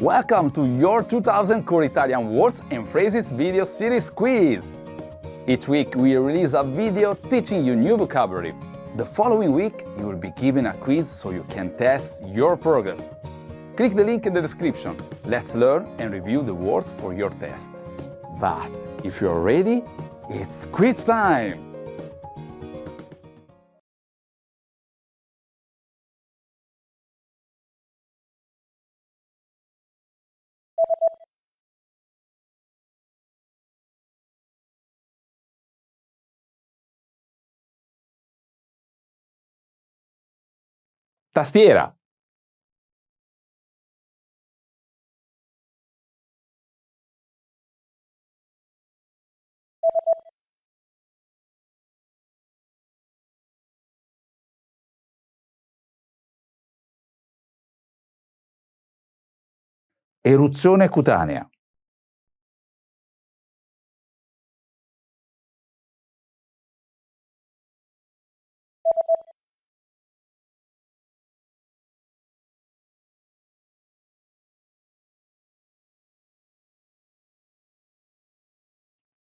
Welcome to your 2000 Core Italian Words and Phrases video series quiz! Each week we release a video teaching you new vocabulary. The following week you will be given a quiz so you can test your progress. Click the link in the description. Let's learn and review the words for your test. But if you're ready, it's quiz time! Tastiera. Eruzione cutanea.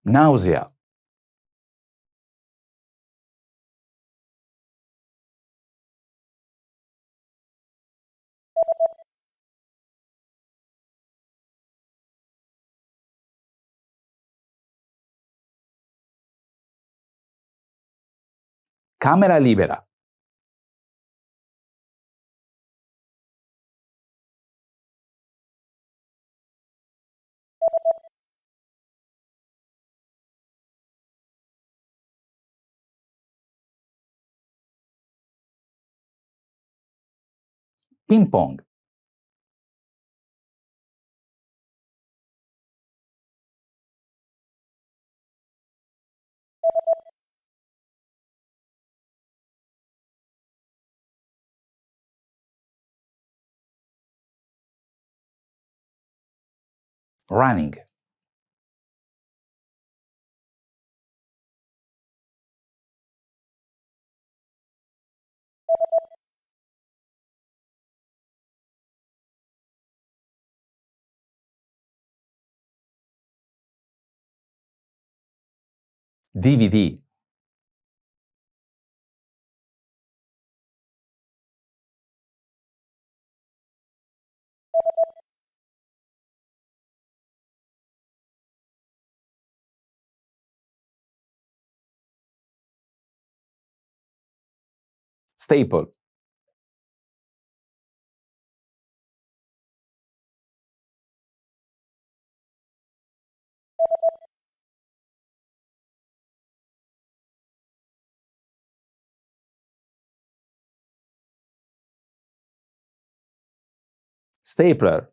Nausea. Camera libera. Ping pong. Running. DVD. Staple. Stapler.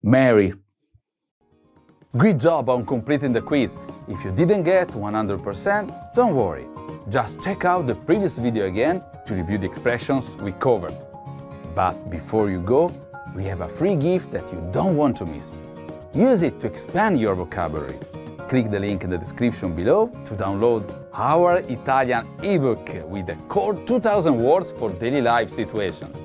Mary. Great job on completing the quiz. If you didn't get 100%, don't worry. Just check out the previous video again to review the expressions we covered. But before you go, we have a free gift that you don't want to miss. Use it to expand your vocabulary. Click the link in the description below to download our Italian ebook with the core 2000 words for daily life situations.